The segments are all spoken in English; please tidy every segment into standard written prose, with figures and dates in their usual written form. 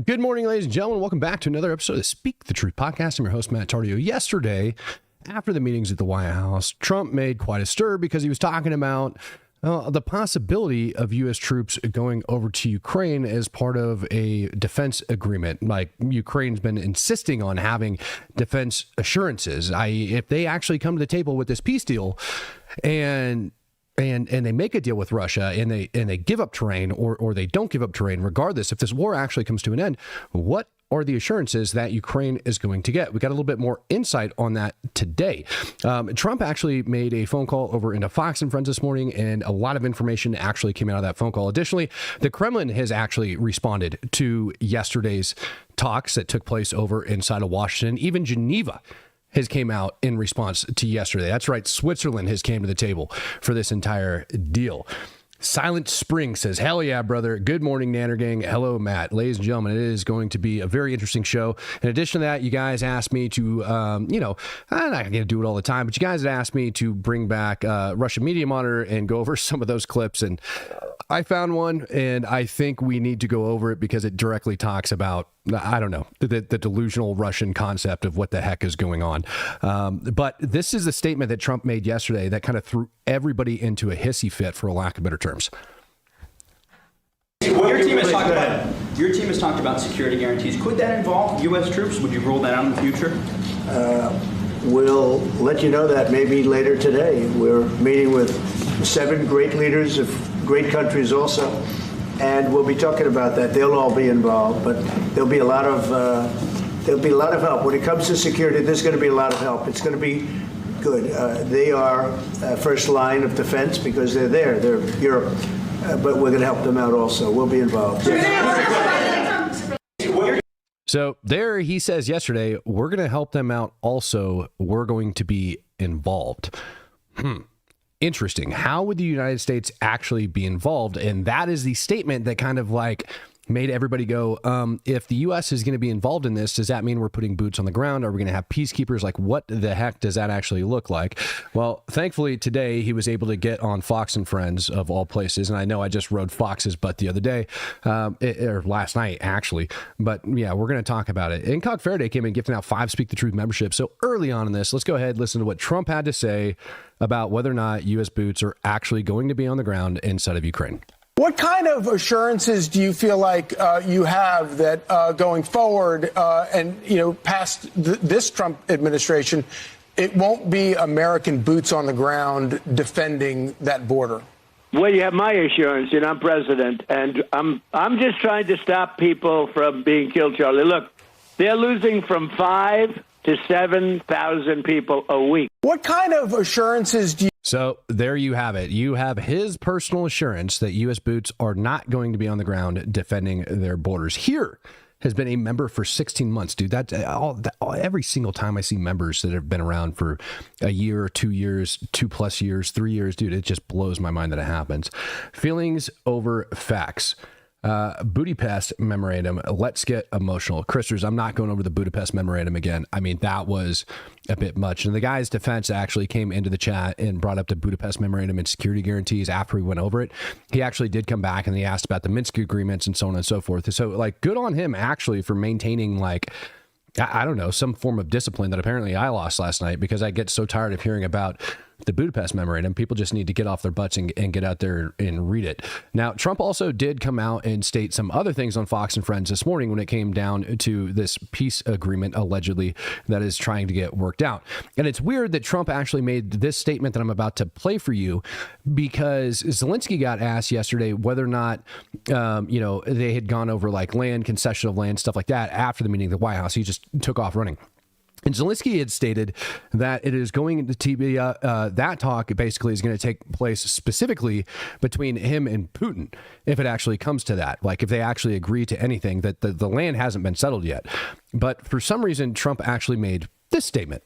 Good morning, ladies and gentlemen. Welcome back to another episode of the Speak the Truth podcast. I'm your host, Matt Tardio. Yesterday, after the meetings at the White House, Trump made quite a stir because he was talking about the possibility of U.S. troops going over to Ukraine as part of a defense agreement. Like, Ukraine's been insisting on having defense assurances, i.e., if they actually come to the table with this peace deal and they make a deal with Russia and they give up terrain or they don't give up terrain, regardless, if this war actually comes to an end, what are the assurances that Ukraine is going to get? We got a little bit more insight on that today. Trump actually made a phone call over into Fox and Friends this morning, and a lot of information actually came out of that phone call. Additionally, the Kremlin has actually responded to yesterday's talks that took place over inside of Washington. Even Geneva has came out in response to yesterday. That's right, Switzerland has came to the table for this entire deal. Silent Spring says, hell yeah, brother. Good morning, Nanner Gang. Hello, Matt. Ladies and gentlemen, it is going to be a very interesting show. In addition to that, you guys asked me to, I'm not going to do it all the time, but you guys had asked me to bring back Russian Media Monitor and go over some of those clips. And I found one, and I think we need to go over it because it directly talks about, I don't know, the delusional Russian concept of what the heck is going on. But this is a statement that Trump made yesterday that kind of threw everybody into a hissy fit, for a lack of better terms. Your team has talked about security guarantees. Could that involve U.S. troops? Would you roll that out in the future? We'll let you know that maybe later today. We're meeting with 7 great leaders of great countries also, and we'll be talking about that. They'll all be involved, but there'll be a lot of help when it comes to security. There's going to be a lot of help. It's going to be good. They are first line of defense because they're there. They're Europe, but we're going to help them out also. We'll be involved. So there he says yesterday, we're going to help them out also. We're going to be involved. Interesting. How would the United States actually be involved? And that is the statement that kind of like made everybody go, if the U.S. is going to be involved in this, does that mean we're putting boots on the ground? Are we going to have peacekeepers? Like, what the heck does that actually look like? Well, thankfully, today he was able to get on Fox and Friends, of all places. And I know I just rode Fox's butt the other day, or last night, actually. But yeah, we're going to talk about it. Incog Faraday came in gifting out 5 Speak the Truth memberships. So early on in this, let's go ahead and listen to what Trump had to say about whether or not U.S. boots are actually going to be on the ground inside of Ukraine. What kind of assurances do you feel like you have that going forward and, past this Trump administration, it won't be American boots on the ground defending that border? Well, you have my assurance, I'm president, and I'm just trying to stop people from being killed, Charlie. Look, they're losing from 5,000 to 7,000 people a week. What kind of assurances do you... So there you have it. You have his personal assurance that U.S. boots are not going to be on the ground defending their borders. Here has been a member for 16 months, dude. Every single time I see members that have been around for a year, 2 years, 2+ years, 3 years, dude, it just blows my mind that it happens. Feelings over facts. Budapest memorandum. Let's get emotional. Christers, I'm not going over the Budapest memorandum again. I mean, that was a bit much. And the guy's defense actually came into the chat and brought up the Budapest memorandum and security guarantees after we went over it. He actually did come back and he asked about the Minsk agreements and so on and so forth. So, like, good on him actually for maintaining, like, I don't know, some form of discipline that apparently I lost last night because I get so tired of hearing about the Budapest memorandum. People just need to get off their butts and get out there and read it. Now, Trump also did come out and state some other things on Fox and Friends this morning when it came down to this peace agreement, allegedly, that is trying to get worked out. And it's weird that Trump actually made this statement that I'm about to play for you because Zelenskyy got asked yesterday whether or not, they had gone over like land, concession of land, stuff like that after the meeting at the White House. He just took off running. And Zelenskyy had stated that it is going to be that talk basically is going to take place specifically between him and Putin, if it actually comes to that, like if they actually agree to anything, that the land hasn't been settled yet. But for some reason, Trump actually made this statement.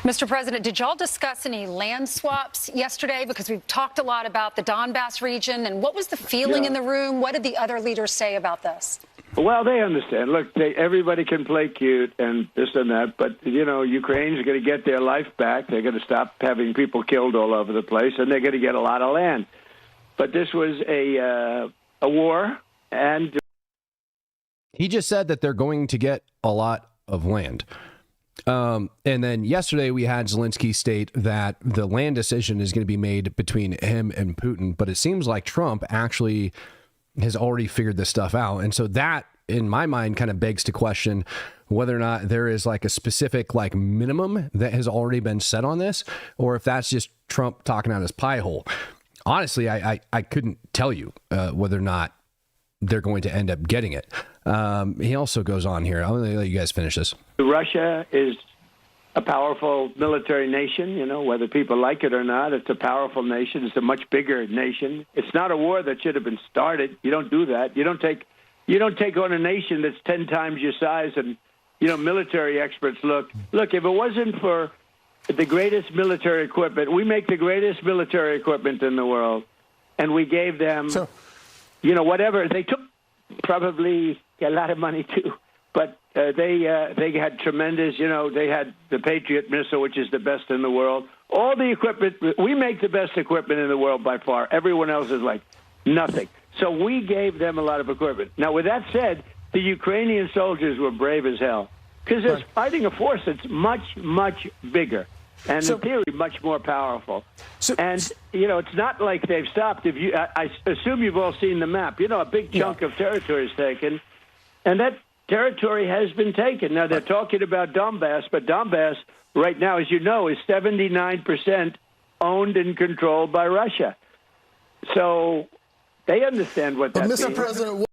Mr. President, did y'all discuss any land swaps yesterday? Because we've talked a lot about the Donbas region. And what was the feeling in the room? What did the other leaders say about this? Well, they understand. Look, everybody can play cute and this and that, but, Ukraine's going to get their life back. They're going to stop having people killed all over the place, and they're going to get a lot of land. But this was a war, and He just said that they're going to get a lot of land. And then yesterday we had Zelenskyy state that the land decision is going to be made between him and Putin. But it seems like Trump actually has already figured this stuff out. And so that, in my mind, kind of begs to question whether or not there is like a specific like minimum that has already been set on this, or if that's just Trump talking out his pie hole. Honestly, I couldn't tell you whether or not they're going to end up getting it. He also goes on here. I'll let you guys finish this. Russia is a powerful military nation, you know, whether people like it or not. It's a powerful nation. It's a much bigger nation. It's not a war that should have been started. You don't do that. You don't take on a nation that's 10 times your size. And, you know, military experts look, if it wasn't for the greatest military equipment, we make the greatest military equipment in the world, and we gave them, you know, whatever. They took probably a lot of money too, but they had tremendous, you know, they had the Patriot missile, which is the best in the world. All the equipment, we make the best equipment in the world by far. Everyone else is like nothing. So we gave them a lot of equipment. Now, with that said, the Ukrainian soldiers were brave as hell because they're fighting a force that's much, much bigger and in theory much more powerful. And, you know, it's not like they've stopped. If you, I assume you've all seen the map. You know, a big chunk of territory is taken, and that territory has been taken. Now, they're talking about Donbas, but Donbas right now, as you know, is 79% owned and controlled by Russia. So they understand what that means. Mr. President,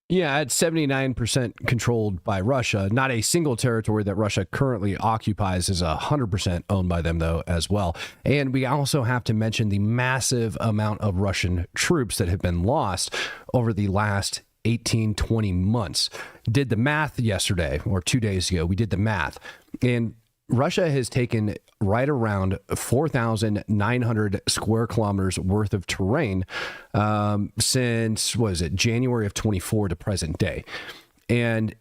yeah, it's 79% controlled by Russia. Not a single territory that Russia currently occupies is 100% owned by them, though, as well. And we also have to mention the massive amount of Russian troops that have been lost over the last 18, 20 months. Did the math yesterday, or 2 days ago, we did the math. And Russia has taken right around 4,900 square kilometers worth of terrain since, what is it, January of 24 to present day. And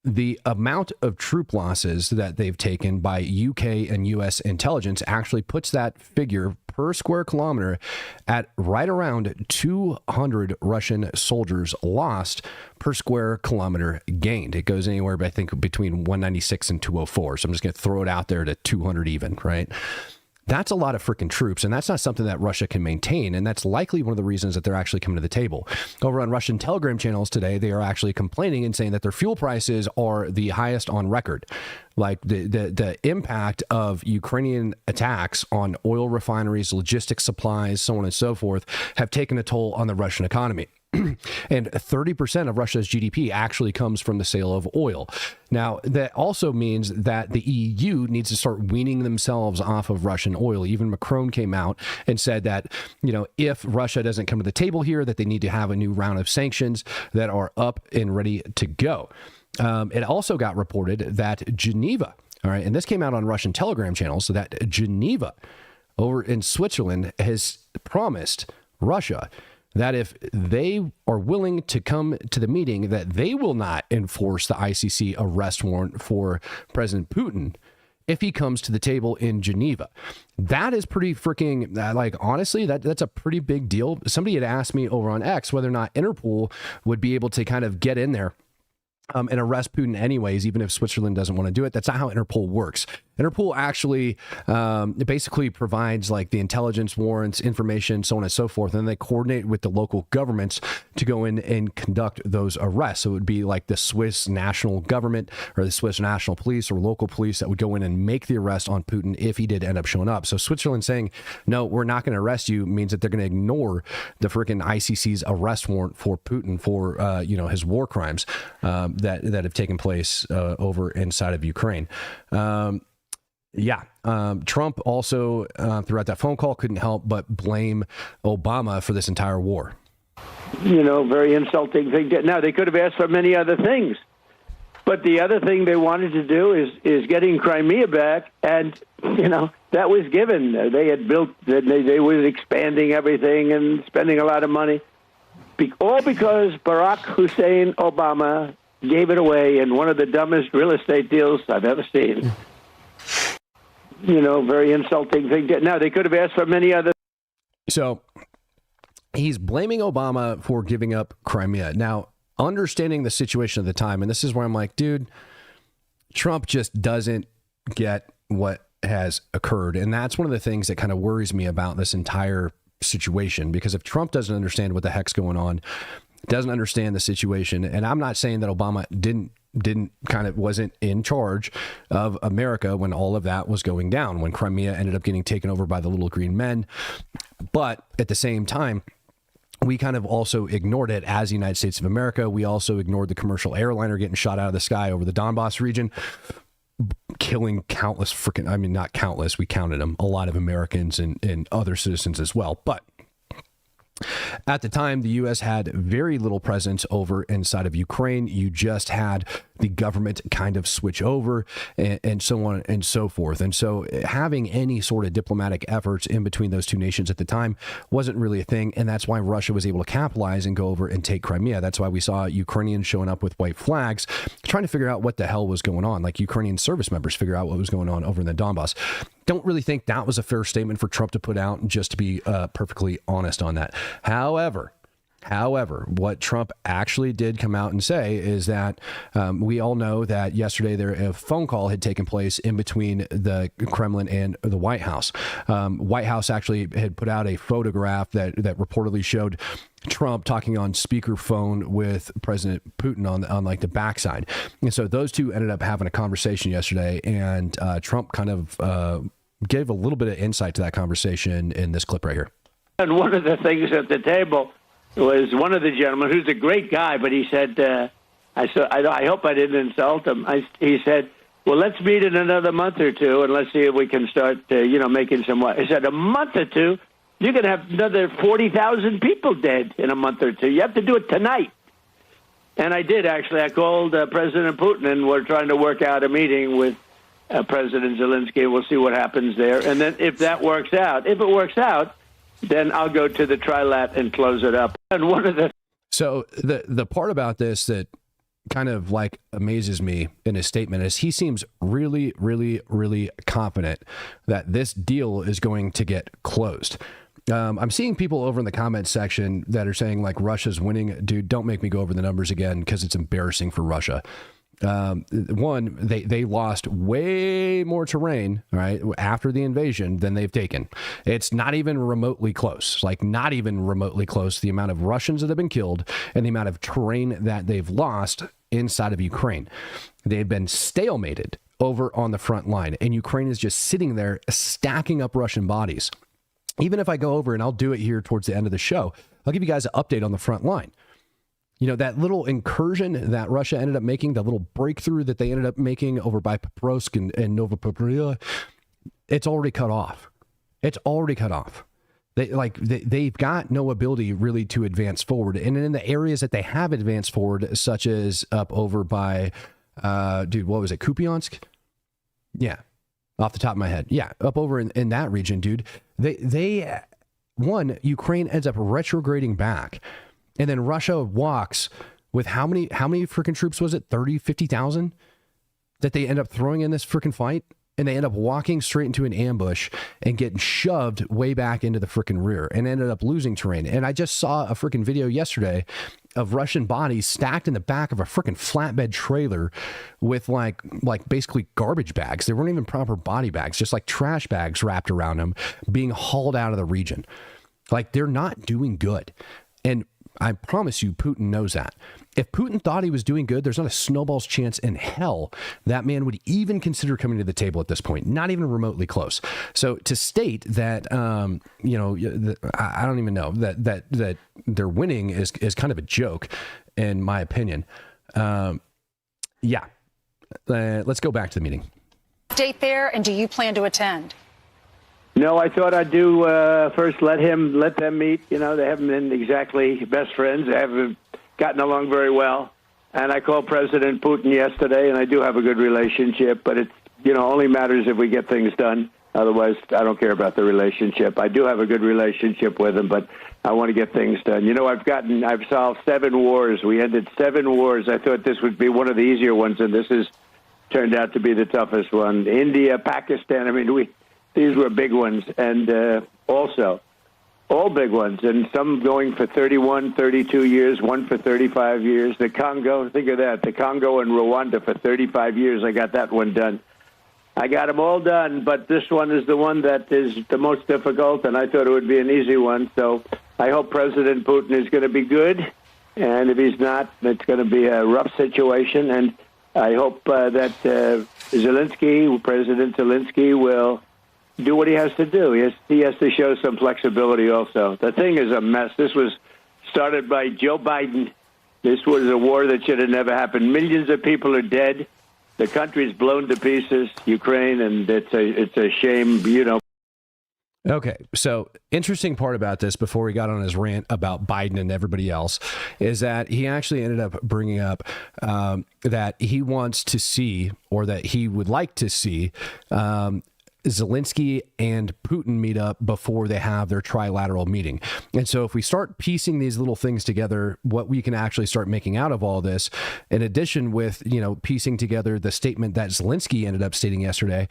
the amount of troop losses that they've taken by UK and US intelligence actually puts that figure per square kilometer at right around 200 Russian soldiers lost per square kilometer gained. It goes anywhere, I think, between 196 and 204. So I'm just going to throw it out there to 200 even, right? That's a lot of freaking troops, and that's not something that Russia can maintain, and that's likely one of the reasons that they're actually coming to the table. Over on Russian Telegram channels today, they are actually complaining and saying that their fuel prices are the highest on record. Like the impact of Ukrainian attacks on oil refineries, logistics supplies, so on and so forth, have taken a toll on the Russian economy. And 30% of Russia's GDP actually comes from the sale of oil. Now, that also means that the EU needs to start weaning themselves off of Russian oil. Even Macron came out and said that, you know, if Russia doesn't come to the table here, that they need to have a new round of sanctions that are up and ready to go. It also got reported that Geneva, all right, and this came out on Russian Telegram channels, so that Geneva over in Switzerland has promised Russia that if they are willing to come to the meeting, that they will not enforce the ICC arrest warrant for President Putin if he comes to the table in Geneva. That is pretty freaking, like, honestly, that's a pretty big deal. Somebody had asked me over on X whether or not Interpol would be able to kind of get in there and arrest Putin anyways, even if Switzerland doesn't want to do it. That's not how Interpol works. Interpol actually basically provides like the intelligence warrants, information, so on and so forth, and then they coordinate with the local governments to go in and conduct those arrests. So it would be like the Swiss national government or the Swiss national police or local police that would go in and make the arrest on Putin if he did end up showing up. So Switzerland saying, no, we're not going to arrest you means that they're going to ignore the freaking ICC's arrest warrant for Putin for, his war crimes that have taken place over inside of Ukraine. Trump also throughout that phone call couldn't help but blame Obama for this entire war. You know, very insulting thing. Now, they could have asked for many other things, but the other thing they wanted to do is getting Crimea back, and, you know, that was given. They had built, they were expanding everything and spending a lot of money, all because Barack Hussein Obama gave it away in one of the dumbest real estate deals I've ever seen. You know, very insulting thing. Now, they could have asked for many other. So he's blaming Obama for giving up Crimea. Now, understanding the situation at the time. And this is where I'm like, dude, Trump just doesn't get what has occurred. And that's one of the things that kind of worries me about this entire situation, because if Trump doesn't understand what the heck's going on, doesn't understand the situation, and I'm not saying that Obama wasn't in charge of America when all of that was going down, when Crimea ended up getting taken over by the little green men. But at the same time, we kind of also ignored it as the United States of America. We also ignored the commercial airliner getting shot out of the sky over the Donbas region, killing countless not countless, we counted them, a lot of Americans and other citizens as well. But at the time, the U.S. had very little presence over inside of Ukraine. You just had the government kind of switch over and so on and so forth. And so having any sort of diplomatic efforts in between those two nations at the time wasn't really a thing. And that's why Russia was able to capitalize and go over and take Crimea. That's why we saw Ukrainians showing up with white flags, trying to figure out what the hell was going on. Like Ukrainian service members figure out what was going on over in the Donbas. Don't really think that was a fair statement for Trump to put out, just to be perfectly honest on that. However, what Trump actually did come out and say is that we all know that yesterday a phone call had taken place in between the Kremlin and the White House. White House actually had put out a photograph that reportedly showed Trump talking on speakerphone with President Putin on like the backside. And so those two ended up having a conversation yesterday, and Trump kind of gave a little bit of insight to that conversation in this clip right here. And one of the things at the table was one of the gentlemen, who's a great guy, but he said, I hope I didn't insult him. He said, well, let's meet in another month or two, and let's see if we can start, making some money. I said, a month or two? You're going to have another 40,000 people dead in a month or two. You have to do it tonight. And I did, actually. I called President Putin, and we're trying to work out a meeting with President Zelenskyy. We'll see what happens there. And then if it works out, then I'll go to the trilat and close it up. And one of the So the part about this that kind of like amazes me in his statement is he seems really, really, really confident that this deal is going to get closed. I'm seeing people over in the comments section that are saying like Russia's winning. Dude, don't make me go over the numbers again, because it's embarrassing for Russia. One, they lost way more terrain, right, after the invasion than they've taken. It's not even remotely close, not even remotely close, the amount of Russians that have been killed and the amount of terrain that they've lost inside of Ukraine. They've been stalemated over on the front line, and Ukraine is just sitting there stacking up Russian bodies. Even if I go over, and I'll do it here towards the end of the show, I'll give you guys an update on the front line. You know, that little incursion that Russia ended up making, that little breakthrough that they ended up making over by Poprovsk and Novopolya, it's already cut off. It's already cut off. They've got no ability really to advance forward. And in the areas that they have advanced forward, such as up over by, what was it, Kupiansk? Yeah, off the top of my head. Yeah, up over in that region, dude. Ukraine ends up retrograding back. And then Russia walks with how many freaking troops was it? 30, 50,000 that they end up throwing in this freaking fight. And they end up walking straight into an ambush and getting shoved way back into the freaking rear and ended up losing terrain. And I just saw a freaking video yesterday of Russian bodies stacked in the back of a freaking flatbed trailer with like basically garbage bags. They weren't even proper body bags, just like trash bags wrapped around them, being hauled out of the region. Like, they're not doing good. And I promise you, Putin knows that. If Putin thought he was doing good, there's not a snowball's chance in hell that man would even consider coming to the table at this point, not even remotely close. So to state that, I don't even know that they're winning is kind of a joke, in my opinion. Let's go back to the meeting. Date there, and do you plan to attend? No, I thought I'd do first let them meet. You know, they haven't been exactly best friends. They haven't gotten along very well. And I called President Putin yesterday, and I do have a good relationship, but it only matters if we get things done. Otherwise, I don't care about the relationship. I do have a good relationship with him, but I want to get things done. You know, I've solved 7 wars. We ended 7 wars. I thought this would be one of the easier ones, and this has turned out to be the toughest one. India, Pakistan, these were big ones. And also, all big ones, and some going for 31, 32 years, one for 35 years. The Congo, think of that, the Congo and Rwanda for 35 years. I got that one done. I got them all done, but this one is the one that is the most difficult, and I thought it would be an easy one. So I hope President Putin is going to be good, and if he's not, it's going to be a rough situation. And I hope that Zelenskyy, President Zelenskyy, will do what he has to do. He has to show some flexibility also. The thing is a mess. This was started by Joe Biden. This was a war that should have never happened. Millions of people are dead. The country's blown to pieces, Ukraine, and it's a shame, you know. Okay, so interesting part about this before we got on his rant about Biden and everybody else is that he actually ended up bringing up that he wants to see, or that he would like to see, Zelenskyy and Putin meet up before they have their trilateral meeting. And so if we start piecing these little things together, what we can actually start making out of all this, in addition with, piecing together the statement that Zelenskyy ended up stating yesterday,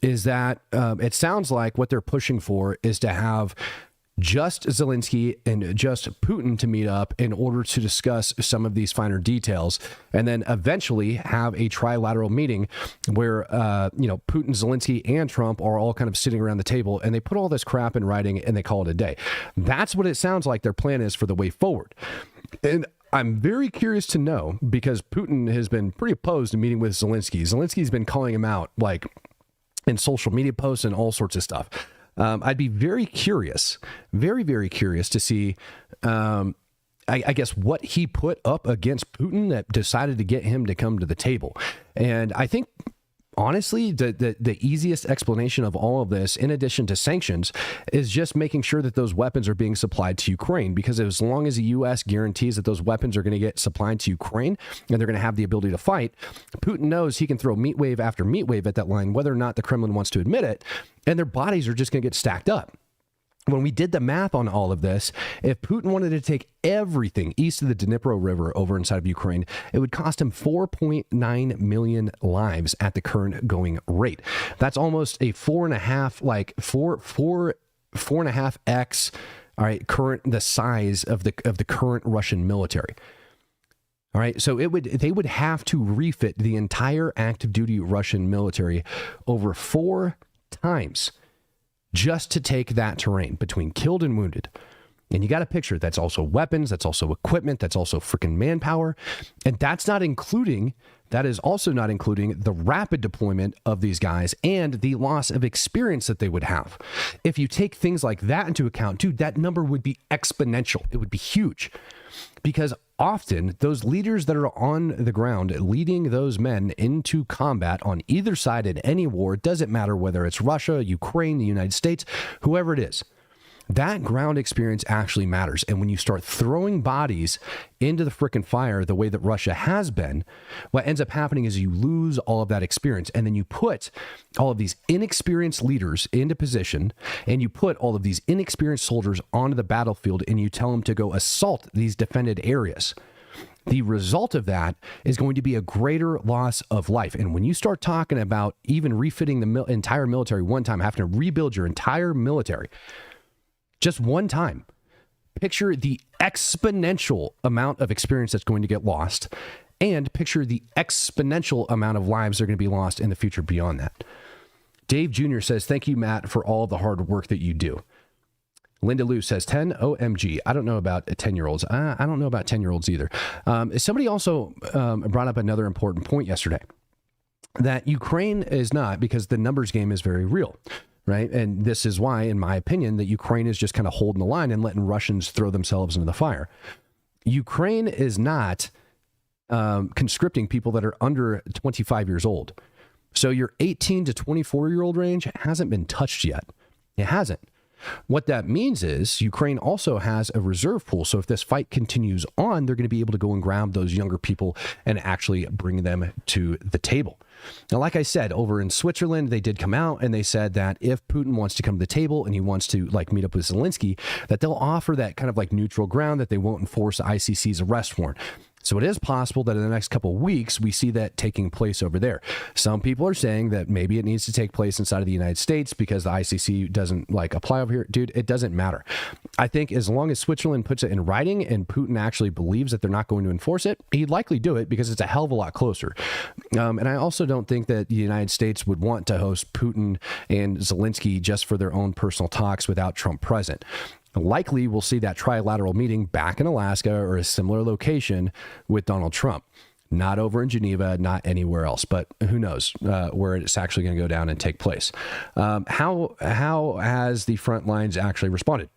is that it sounds like what they're pushing for is to have just Zelenskyy and just Putin to meet up in order to discuss some of these finer details, and then eventually have a trilateral meeting where, Putin, Zelenskyy, and Trump are all kind of sitting around the table, and they put all this crap in writing and they call it a day. That's what it sounds like their plan is for the way forward. And I'm very curious to know, because Putin has been pretty opposed to meeting with Zelenskyy. Zelensky's been calling him out, like, in social media posts and all sorts of stuff. I'd be very curious, very, very curious to see, I guess, what he put up against Putin that decided to get him to come to the table. And I think, honestly, the easiest explanation of all of this, in addition to sanctions, is just making sure that those weapons are being supplied to Ukraine. Because as long as the U.S. guarantees that those weapons are going to get supplied to Ukraine and they're going to have the ability to fight, Putin knows he can throw meat wave after meat wave at that line, whether or not the Kremlin wants to admit it, and their bodies are just going to get stacked up. When we did the math on all of this, if Putin wanted to take everything east of the Dnipro River over inside of Ukraine, it would cost him 4.9 million lives at the current going rate. That's almost a 4.5x, all right, the size of the current Russian military. All right, so they would have to refit the entire active duty Russian military over 4 times just to take that terrain between killed and wounded. And you got a picture. That's also weapons. That's also equipment. That's also freaking manpower. And that is also not including the rapid deployment of these guys and the loss of experience that they would have. If you take things like that into account, dude, that number would be exponential. It would be huge, because often those leaders that are on the ground leading those men into combat on either side in any war, it doesn't matter whether it's Russia, Ukraine, the United States, whoever it is, that ground experience actually matters. And when you start throwing bodies into the frickin' fire the way that Russia has been, what ends up happening is you lose all of that experience. And then you put all of these inexperienced leaders into position, and you put all of these inexperienced soldiers onto the battlefield, and you tell them to go assault these defended areas. The result of that is going to be a greater loss of life. And when you start talking about even refitting the entire military one time, having to rebuild your entire military just one time, picture the exponential amount of experience that's going to get lost, and picture the exponential amount of lives that are going to be lost in the future beyond that. Dave Jr. says, thank you, Matt, for all the hard work that you do. Linda Lou says, 10 OMG. I don't know about 10-year-olds. I don't know about 10-year-olds either. Somebody also brought up another important point yesterday, that Ukraine is not, because the numbers game is very real. Right. And this is why, in my opinion, that Ukraine is just kind of holding the line and letting Russians throw themselves into the fire. Ukraine is not conscripting people that are under 25 years old. So your 18 to 24-year-old range hasn't been touched yet. It hasn't. What that means is Ukraine also has a reserve pool. So if this fight continues on, they're going to be able to go and grab those younger people and actually bring them to the table. Now, like I said, over in Switzerland, they did come out and they said that if Putin wants to come to the table and he wants to meet up with Zelenskyy, that they'll offer that kind of neutral ground, that they won't enforce the ICC's arrest warrant. So it is possible that in the next couple of weeks, we see that taking place over there. Some people are saying that maybe it needs to take place inside of the United States because the ICC doesn't apply over here. Dude, it doesn't matter. I think as long as Switzerland puts it in writing and Putin actually believes that they're not going to enforce it, he'd likely do it because it's a hell of a lot closer. And I also don't think that the United States would want to host Putin and Zelenskyy just for their own personal talks without Trump present. Likely, we'll see that trilateral meeting back in Alaska or a similar location with Donald Trump. Not over in Geneva, not anywhere else, but who knows where it's actually going to go down and take place. How has the front lines actually responded?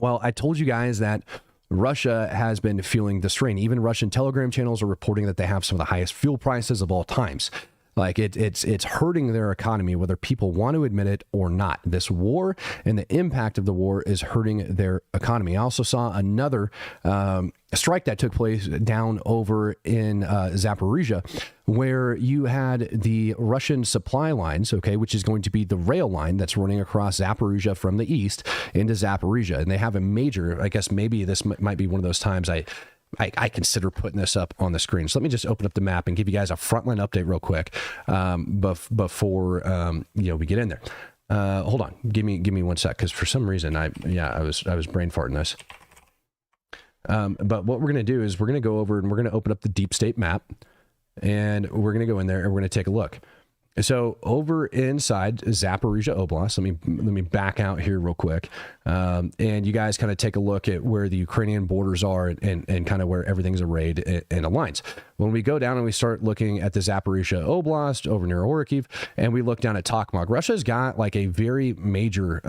Well, I told you guys that Russia has been feeling the strain. Even Russian Telegram channels are reporting that they have some of the highest fuel prices of all times. Like it's hurting their economy, whether people want to admit it or not. This war and the impact of the war is hurting their economy. I also saw another strike that took place down over in Zaporizhia, where you had the Russian supply lines, okay, which is going to be the rail line that's running across Zaporizhia from the east into Zaporizhia. And they have a major, I guess maybe this might be one of those times I consider putting this up on the screen. So let me just open up the map and give you guys a Frontline update real quick before we get in there. Hold on, give me 1 sec, because for some reason I was brain farting this. But what we're gonna do is we're gonna go over and we're gonna open up the deep state map, and we're gonna go in there and we're gonna take a look. So over inside Zaporizhia Oblast, let me back out here real quick, and you guys kind of take a look at where the Ukrainian borders are and kind of where everything's arrayed and aligns. When we go down and we start looking at the Zaporizhia Oblast over near Orkiv, and we look down at Tokmak, Russia's got like a very major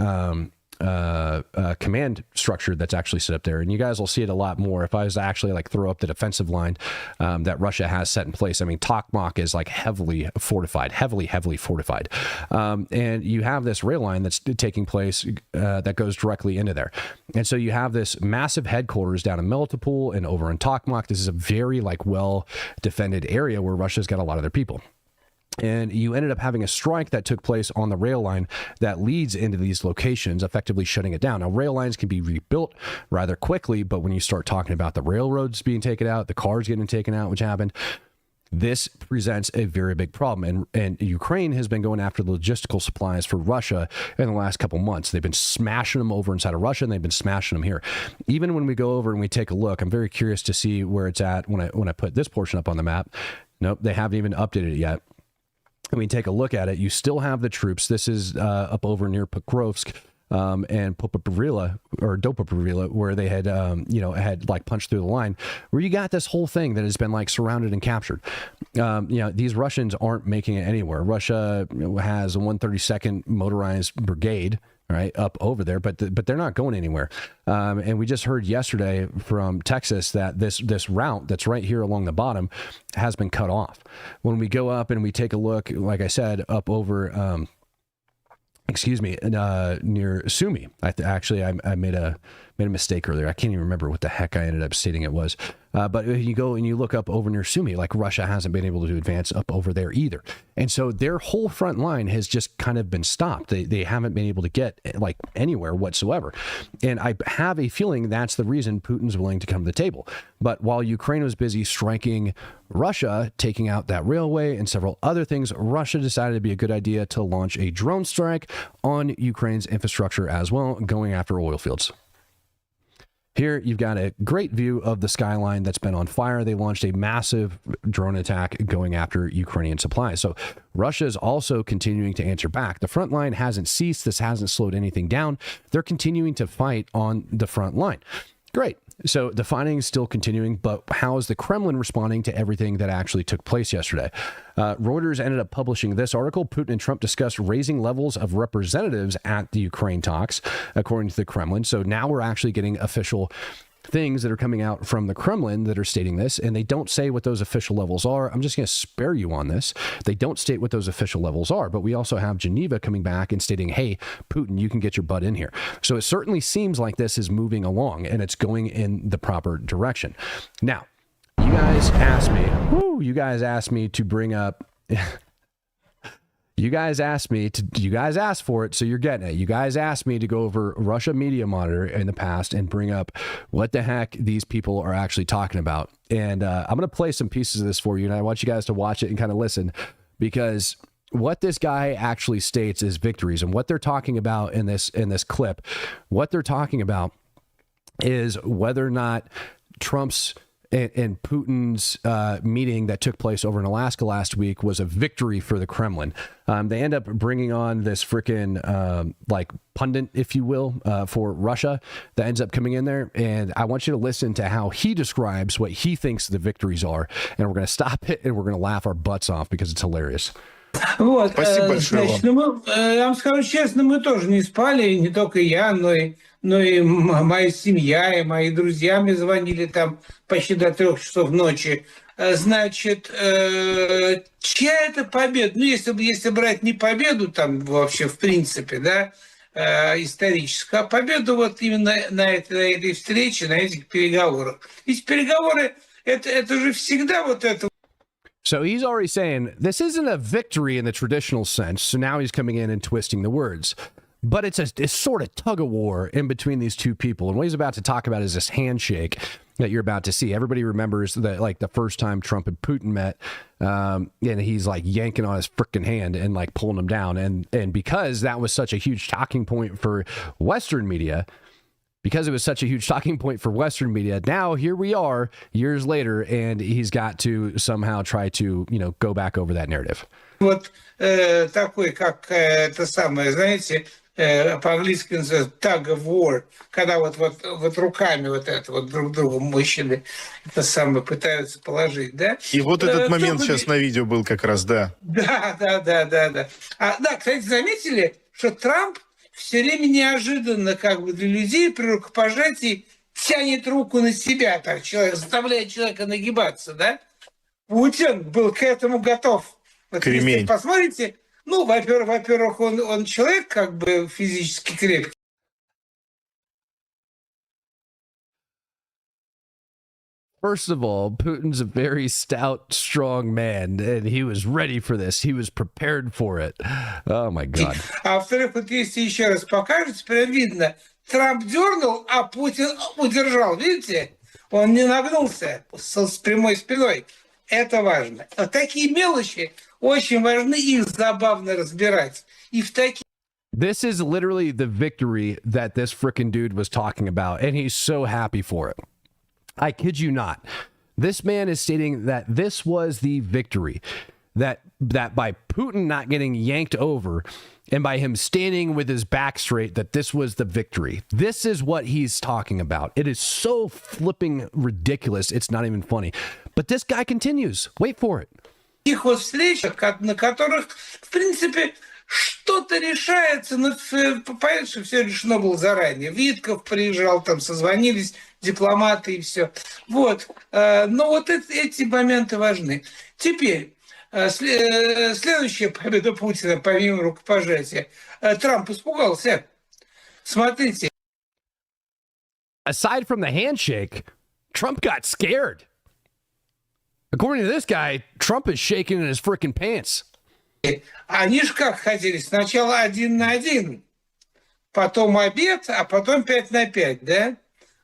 command structure that's actually set up there, and you guys will see it a lot more if I was to actually throw up the defensive line that Russia has set in place. I mean, Tokmak is heavily fortified, heavily fortified, and you have this rail line that's taking place that goes directly into there, and so you have this massive headquarters down in Melitopol and over in Tokmak. This is a very well defended area where Russia's got a lot of their people. And you ended up having a strike that took place on the rail line that leads into these locations, effectively shutting it down. Now, rail lines can be rebuilt rather quickly, but when you start talking about the railroads being taken out, the cars getting taken out, which happened, this presents a very big problem. And Ukraine has been going after the logistical supplies for Russia in the last couple months. They've been smashing them over inside of Russia, and they've been smashing them here. Even when we go over and we take a look, I'm very curious to see where it's at when I put this portion up on the map. Nope, they haven't even updated it yet. I mean, take a look at it. You still have the troops. This is up over near Pokrovsk and Dopoprivila, where they had, had punched through the line, where you got this whole thing that has been surrounded and captured. These Russians aren't making it anywhere. Russia has a 132nd motorized brigade, right, up over there, but they're not going anywhere. And we just heard yesterday from Texas that this route that's right here along the bottom has been cut off. When we go up and we take a look, like I said, up over, near Sumy. I made a mistake earlier. I can't even remember what the heck I ended up stating it was. But you go and you look up over near Sumy, Russia hasn't been able to advance up over there either. And so their whole front line has just kind of been stopped. They haven't been able to get anywhere whatsoever. And I have a feeling that's the reason Putin's willing to come to the table. But while Ukraine was busy striking Russia, taking out that railway and several other things, Russia decided it'd be a good idea to launch a drone strike on Ukraine's infrastructure as well, going after oil fields. Here, you've got a great view of the skyline that's been on fire. They launched a massive drone attack going after Ukrainian supplies. So Russia is also continuing to answer back. The front line hasn't ceased. This hasn't slowed anything down. They're continuing to fight on the front line. Great. So the fighting is still continuing, but how is the Kremlin responding to everything that actually took place yesterday? Reuters ended up publishing this article. Putin and Trump discussed raising levels of representatives at the Ukraine talks, according to the Kremlin. So now we're actually getting official things that are coming out from the Kremlin that are stating this, and they don't say what those official levels are. I'm just going to spare you on this. They don't state what those official levels are, but we also have Geneva coming back and stating, hey, Putin, you can get your butt in here. So it certainly seems like this is moving along and it's going in the proper direction. Now, you guys asked me to bring up You guys asked for it, so you're getting it. You guys asked me to go over Russia Media Monitor in the past and bring up what the heck these people are actually talking about. And I'm going to play some pieces of this for you, and I want you guys to watch it and kind of listen, because what this guy actually states is victories, and what they're talking about in this clip, what they're talking about is whether or not Trump's and Putin's meeting that took place over in Alaska last week was a victory for the Kremlin. They end up bringing on this freaking like pundit, if you will, for Russia that ends up coming in there. And I want you to listen to how he describes what he thinks the victories are. And we're going to stop it and we're going to laugh our butts off because it's hilarious. Вот, Спасибо большое значит, я вам скажу честно, мы тоже не спали, и не только я, но и моя семья, и мои друзья мне звонили там почти до 3 часов ночи. Значит, чья это победа? Ну, если брать не победу там вообще в принципе, да, историческую, а победу вот именно на этой встрече, на этих переговорах. Ведь переговоры, это же всегда вот это. So he's already saying this isn't a victory in the traditional sense. So now he's coming in and twisting the words. But it's sort of tug of war in between these two people. And what he's about to talk about is this handshake that you're about to see. Everybody remembers that, like, the first time Trump and Putin met, and he's like yanking on his freaking hand and like pulling him down. And because that was such a huge talking point for Western media, now here we are years later, and he's got to somehow try to, go back over that narrative. Вот такой, как это самое, знаете, по-английски называется tug of war, когда вот руками вот это вот друг другу мужчины это самое пытаются положить, да? И вот этот момент сейчас на видео был как раз, да. Да. Да, кстати, заметили, что Трамп все время неожиданно, как бы для людей при рукопожатии тянет руку на себя, так заставляет человека нагибаться, да? Путин был к этому готов. Вот если посмотрите, ну, во-первых, он человек как бы физически крепкий. First of all, Putin's a very stout, strong man, and he was ready for this. He was prepared for it. Oh, my God. А во-вторых, вот если еще раз покажете, прям видно, Трамп дернул, а Путин удержал. Видите? Он не нагнулся с прямой спиной. Это важно. Вот такие мелочи очень важны, их забавно разбирать. И в такие... This is literally the victory that this frickin' dude was talking about, and he's so happy for it. I kid you not. This man is stating that this was the victory, that by Putin not getting yanked over and by him standing with his back straight, that this was the victory. This is what he's talking about. It is so flipping ridiculous. It's not even funny. But this guy continues. Wait for it. Таких вот встречах, на которых, в принципе, что-то решается, но понятно, что все решено было заранее. Витков приезжал, там созвонились дипломаты и все. Вот. Но вот эти моменты важны. Теперь, следующая победа Путина, помимо рукопожатия. Трамп испугался. Смотрите. Aside from the handshake, Trump got scared. According to this guy, Trump is shaking in his freaking pants. Они же как хотели? Сначала 1 на 1, потом обед, а потом 5 на 5, да?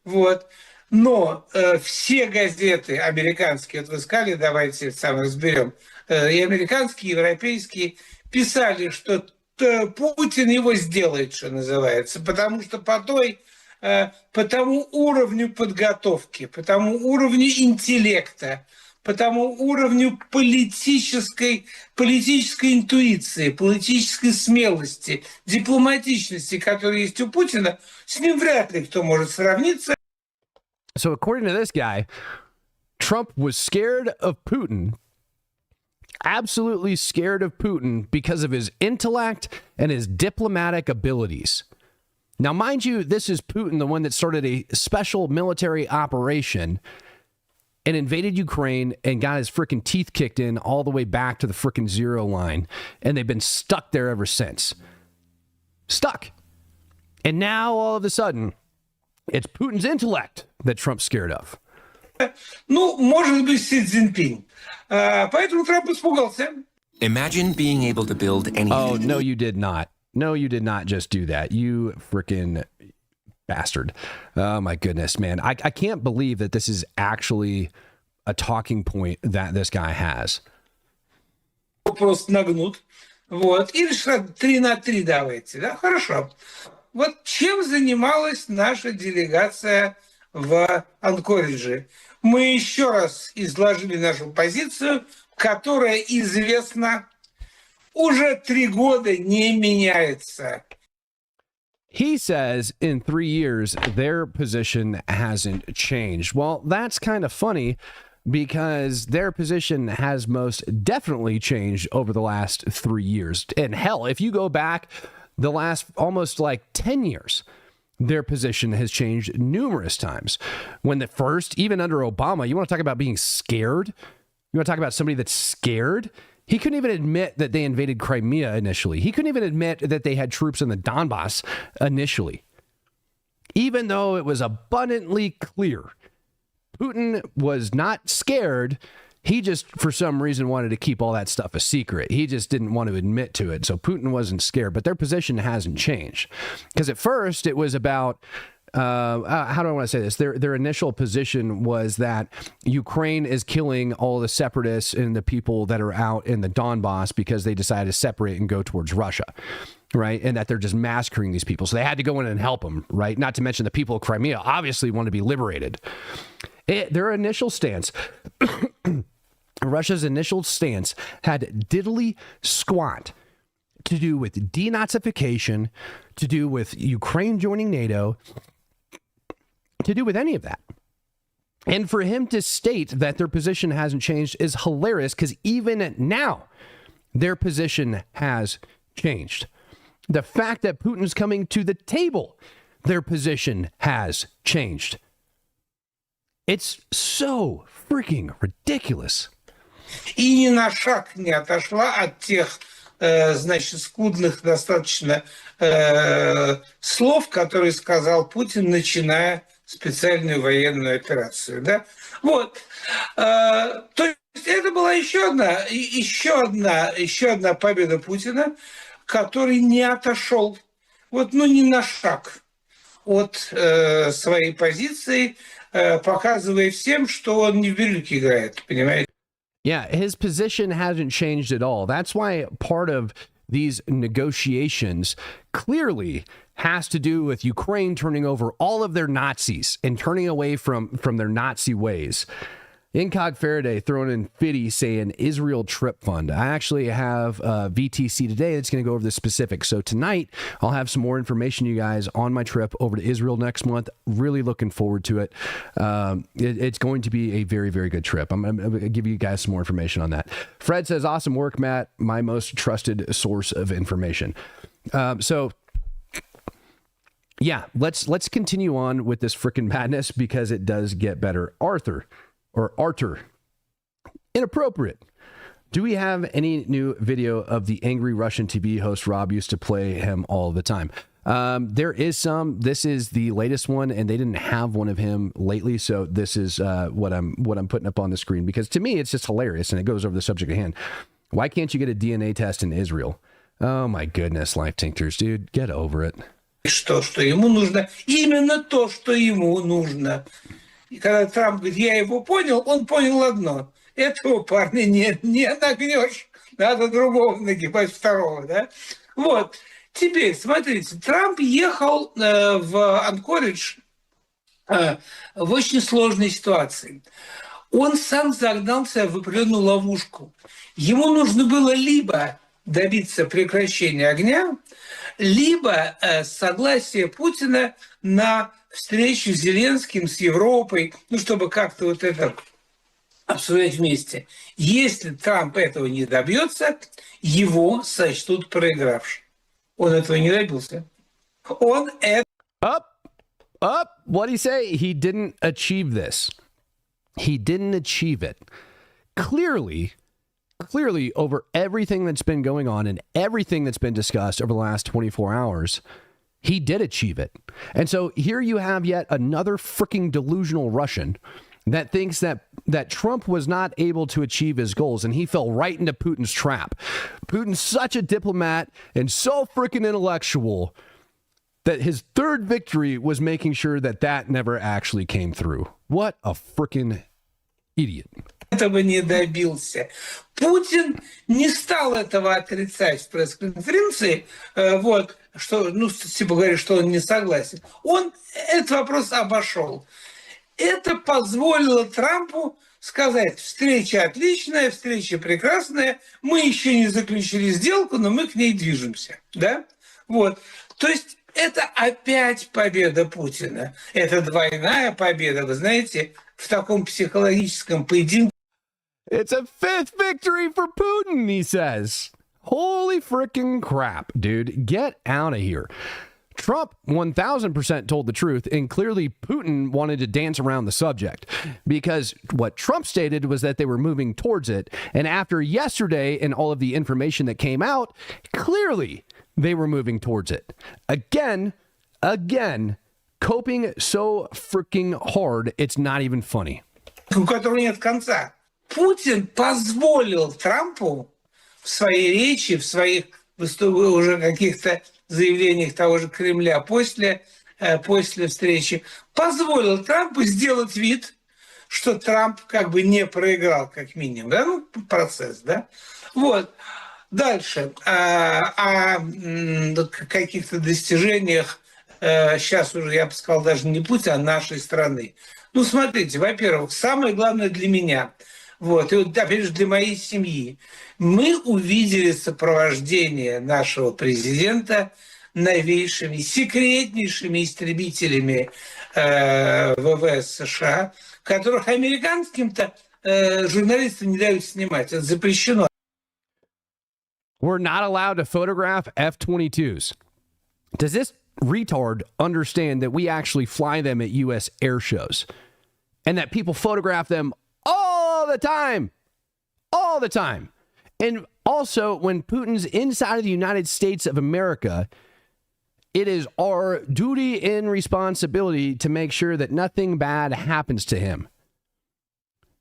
Вот. Но все газеты американские, вот вы сказали, давайте сам разберем, и американские, и европейские, писали, что Путин его сделает, что называется, потому что по тому уровню подготовки, по тому уровню интеллекта, по тому уровню политической интуиции, политической смелости, дипломатичности, которая есть у Путина, с ним вряд ли кто может сравниться. So according to this guy, Trump was scared of Putin, absolutely scared of Putin because of his intellect and his diplomatic abilities. Now, mind you, this is Putin, the one that started a special military operation and invaded Ukraine and got his freaking teeth kicked in all the way back to the freaking 0 line. And they've been stuck there ever since. Stuck. And now, all of a sudden, it's Putin's intellect that Trump's scared of. Ну, может быть, Си Цзиньпинь. Поэтому Трамп испугался. Imagine being able to build anything. Oh, no, you did not. No, you did not just do that. You freaking bastard. Oh, my goodness, man. I can't believe that this is actually a talking point that this guy has. Просто нагнут. Вот. И решат 3-3 давайте. Да? Хорошо. Вот чем занималась наша делегация в Анкоридже? Мы еще раз изложили нашу позицию, которая известна уже 3 года не меняется. He says in 3 years, their position hasn't changed. Well, that's kind of funny because their position has most definitely changed over the last 3 years. And hell, if you go back the last almost like 10 years, their position has changed numerous times. When the first, even under Obama, you want to talk about being scared? You want to talk about somebody that's scared? He couldn't even admit that they invaded Crimea initially. He couldn't even admit that they had troops in the Donbas initially. Even though it was abundantly clear Putin was not scared, he just, for some reason, wanted to keep all that stuff a secret. He just didn't want to admit to it. So Putin wasn't scared, but their position hasn't changed. Because at first it was about, how do I want to say this? Their initial position was that Ukraine is killing all the separatists and the people that are out in the Donbas because they decided to separate and go towards Russia, right? And that they're just massacring these people. So they had to go in and help them, right? Not to mention the people of Crimea obviously want to be liberated. Their initial stance, Russia's initial stance had diddly squat to do with denazification, to do with Ukraine joining NATO, to do with any of that. And for him to state that their position hasn't changed is hilarious because even now, their position has changed. The fact that Putin's coming to the table, their position has changed. It's so freaking ridiculous. И ни на шаг не отошла от тех, значит, скудных достаточно слов, которые сказал Путин, начиная специальную военную операцию. Да? Вот. То есть это была еще одна победа Путина, который не отошел вот, ну, ни на шаг от своей позиции, показывая всем, что он не в бирюльке играет, понимаете? Yeah, his position hasn't changed at all. That's why part of these negotiations clearly has to do with Ukraine turning over all of their Nazis and turning away from their Nazi ways. Incog Faraday throwing in Fiddy saying Israel Trip Fund. I actually have VTC today that's going to go over the specifics. So tonight, I'll have some more information, you guys, on my trip over to Israel next month. Really looking forward to it. It's going to be a very, very good trip. I'm going to give you guys some more information on that. Fred says, awesome work, Matt. My most trusted source of information. Yeah, let's continue on with this freaking madness because it does get better. Arthur. Inappropriate. Do we have any new video of the angry Russian TV host Rob used to play him all the time? There is some. This is the latest one, and they didn't have one of him lately, so this is what I'm putting up on the screen because to me it's just hilarious and it goes over the subject at hand. Why can't you get a DNA test in Israel? Oh my goodness, Life Tinctures, dude, get over it. Что ему нужно, именно то, что ему нужно. И когда Трамп говорит, я его понял, он понял одно. Этого парня не нагнешь. Надо другого нагибать, второго. Да? Вот. Теперь, смотрите, Трамп ехал в Анкоридж в очень сложной ситуации. Он сам загнал себя в определенную ловушку. Ему нужно было либо добиться прекращения огня, либо согласие Путина на встречу с Зеленским, с Европой, ну, чтобы как-то вот это обсуждать вместе. Если Трамп этого не добьется, его сочтут проигравшим. Он этого не добился. Он это... What'd he say? He didn't achieve this. He didn't achieve it. Clearly, over everything that's been going on and everything that's been discussed over the last 24 hours, he did achieve it. And so here you have yet another freaking delusional Russian that thinks that Trump was not able to achieve his goals, and he fell right into Putin's trap. Putin's such a diplomat and so freaking intellectual that his third victory was making sure that never actually came through. What a freaking idiot. Этого не добился. Путин не стал этого отрицать в пресс-конференции, вот, что, ну, типа говорит, что он не согласен. Он этот вопрос обошел. Это позволило Трампу сказать: встреча отличная, встреча прекрасная, мы еще не заключили сделку, но мы к ней движемся. Да? Вот. То есть это опять победа Путина. Это двойная победа, вы знаете, в таком психологическом поединке. It's a fifth victory for Putin, he says. Holy freaking crap, dude. Get out of here. Trump 1000% told the truth, and clearly Putin wanted to dance around the subject, because what Trump stated was that they were moving towards it. And after yesterday and all of the information that came out, clearly they were moving towards it. Again, coping so freaking hard, it's not even funny. У которого нет конца. Путин позволил Трампу в своей речи, в своих уже каких-то заявлениях того же Кремля после встречи, позволил Трампу сделать вид, что Трамп как бы не проиграл, как минимум, да, ну, процесс, да. Вот. Дальше. О каких-то достижениях сейчас уже, я бы сказал, даже не Путина, а нашей страны. Ну, смотрите, во-первых, самое главное для меня, вот, и вот, опять же, для моей семьи, мы увидели сопровождение нашего президента новейшими, секретнейшими истребителями ВВС США, которых американским-то журналистам не дают снимать. Это запрещено. We're not allowed to photograph F-22s. Does this retard understand that we actually fly them at U.S. air shows and that people photograph them all the time? All the time. And also, when Putin's inside of the United States of America, it is our duty and responsibility to make sure that nothing bad happens to him.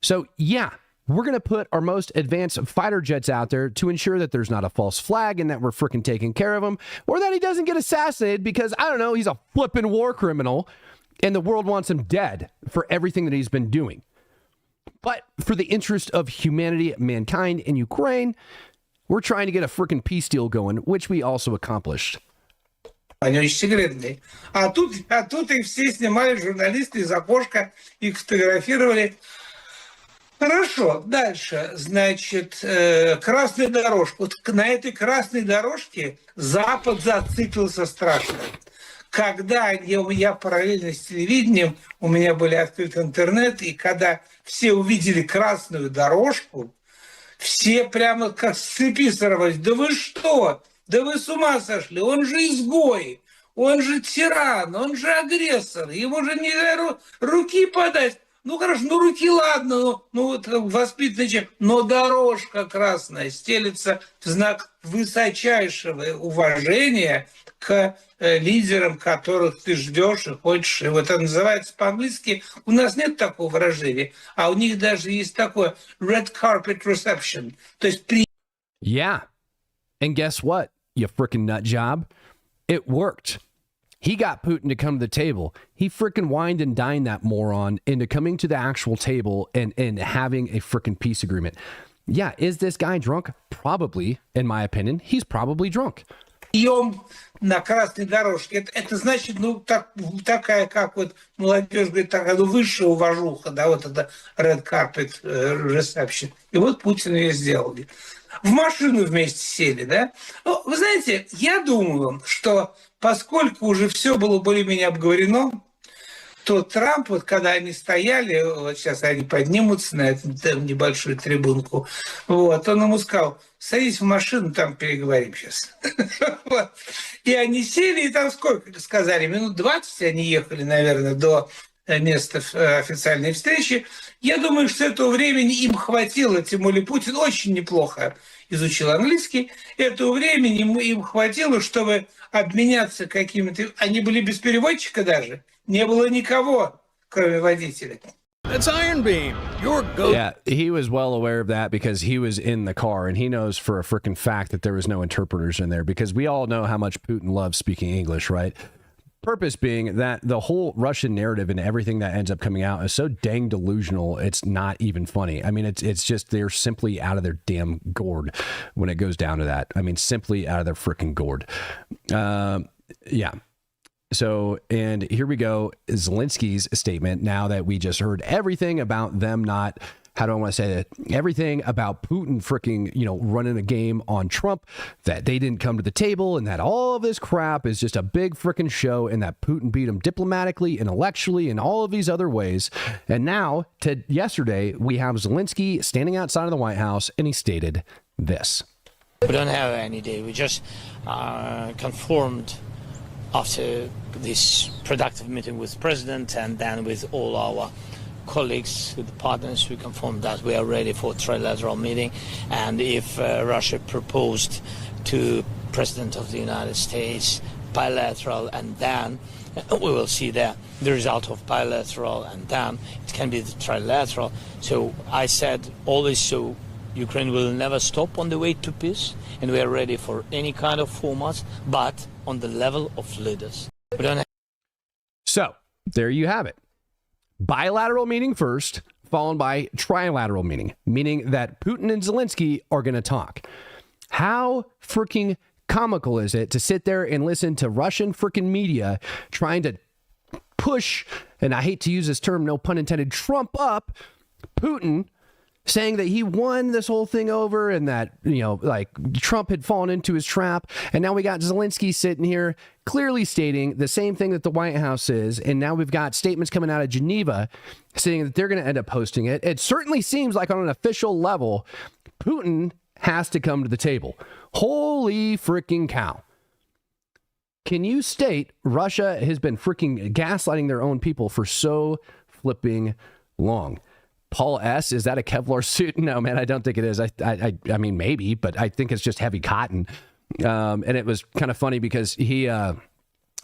So, yeah, we're going to put our most advanced fighter jets out there to ensure that there's not a false flag and that we're freaking taking care of him, or that he doesn't get assassinated because, I don't know, he's a flippin' war criminal and the world wants him dead for everything that he's been doing. But for the interest of humanity, mankind, in Ukraine, we're trying to get a freaking peace deal going, which we also accomplished. Они очень секретные. А тут их все снимали журналисты из окошка, их фотографировали. Хорошо, дальше, значит, красная дорожка. Вот на этой красной дорожке Запад зациклился страшно. Когда я параллельно с телевидением, у меня были открыт интернет, и когда все увидели красную дорожку, все прямо как с цепи сорвались. Да вы что? Да вы с ума сошли? Он же изгой, он же тиран, он же агрессор, ему же нельзя руки подать. Ну хорошо, ну руки ладно, ну вот воспитанный человек, но дорожка красная стелется в знак высочайшего уважения к лидерам, которых ты ждешь и хочешь. И вот это называется по-английски, у нас нет такого выражения, а у них даже есть такое red carpet reception, то есть Yeah, and guess what, you freaking nut job? It worked. He got Putin to come to the table. He freaking wined and dined that moron into coming to the actual table and having a freaking peace agreement. Yeah, is this guy drunk? Probably, in my opinion. He's probably drunk. Прием на красной дорожке. Это значит, ну, такая, как вот молодежь говорит, такая, ну, высшая уважуха, да, вот это red carpet reception. И вот Путин ее сделал. В машину вместе сели, да? Ну, вы знаете, я думаю, что поскольку уже все было более-менее обговорено, то Трамп, вот когда они стояли, вот сейчас они поднимутся на эту небольшую трибунку, вот, он ему сказал: садись в машину, там переговорим сейчас. И они сели, и там сколько сказали? Минут 20 они ехали, наверное, до места официальной встречи. Я думаю, что этого времени им хватило, тем более Путин очень неплохо изучил английский, этого времени им хватило, чтобы обменяться какими-то... Они были без переводчика даже, не было никого, кроме водителя. That's Iron Beam. Your goat. Yeah, he was well aware of that because he was in the car, and he knows for a freaking fact that there was no interpreters in there because we all know how much Putin loves speaking English, right? Purpose being that the whole Russian narrative and everything that ends up coming out is so dang delusional, it's not even funny. I mean, it's just they're simply out of their damn gourd when it goes down to that. I mean, simply out of their freaking gourd. Yeah. So, and here we go, Zelensky's statement, now that we just heard everything about them not, how do I want to say that? Everything about Putin freaking, running a game on Trump, that they didn't come to the table, and that all of this crap is just a big freaking show, and that Putin beat him diplomatically, intellectually, and all of these other ways. And now, to yesterday, we have Zelensky standing outside of the White House, and he stated this. We don't have any day. We just conformed after this productive meeting with President and then with all our colleagues, with the partners, we confirmed that we are ready for a trilateral meeting. And if Russia proposed to President of the United States bilateral, and then we will see the result of bilateral, and then it can be the trilateral. So I said always, so Ukraine will never stop on the way to peace, and we are ready for any kind of formats, but on the level of leaders. We don't have. So there you have it. Bilateral meeting first, followed by trilateral meaning that Putin and Zelensky are going to talk. How freaking comical is it to sit there and listen to Russian freaking media trying to push, and I hate to use this term, no pun intended, Trump up Putin, saying that he won this whole thing over and that, like Trump had fallen into his trap. And now we got Zelensky sitting here clearly stating the same thing that the White House is. And now we've got statements coming out of Geneva saying that they're going to end up posting it. It certainly seems like on an official level, Putin has to come to the table. Holy freaking cow. Can you state Russia has been freaking gaslighting their own people for so flipping long? Paul S., is that a Kevlar suit? No, man, I don't think it is. I mean, maybe, but I think it's just heavy cotton. And it was kind of funny because he had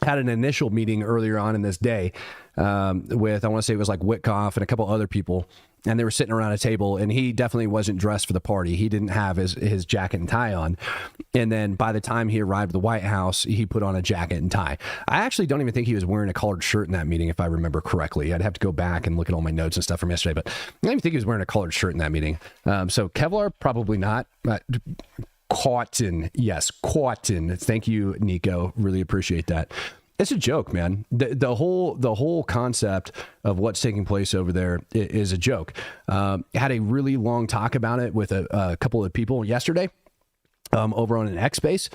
an initial meeting earlier on in this day with, I want to say it was like Witkoff and a couple other people, and they were sitting around a table, and he definitely wasn't dressed for the party. He didn't have his jacket and tie on. And then by the time he arrived at the White House, he put on a jacket and tie. I actually don't even think he was wearing a collared shirt in that meeting, if I remember correctly. I'd have to go back and look at all my notes and stuff from yesterday, but I don't even think he was wearing a collared shirt in that meeting. So Kevlar, probably not. Cotton, yes, cotton. Thank you, Nico. Really appreciate that. It's a joke, man. The whole concept of what's taking place over there is a joke. Had a really long talk about it with a couple of people yesterday over on an X space,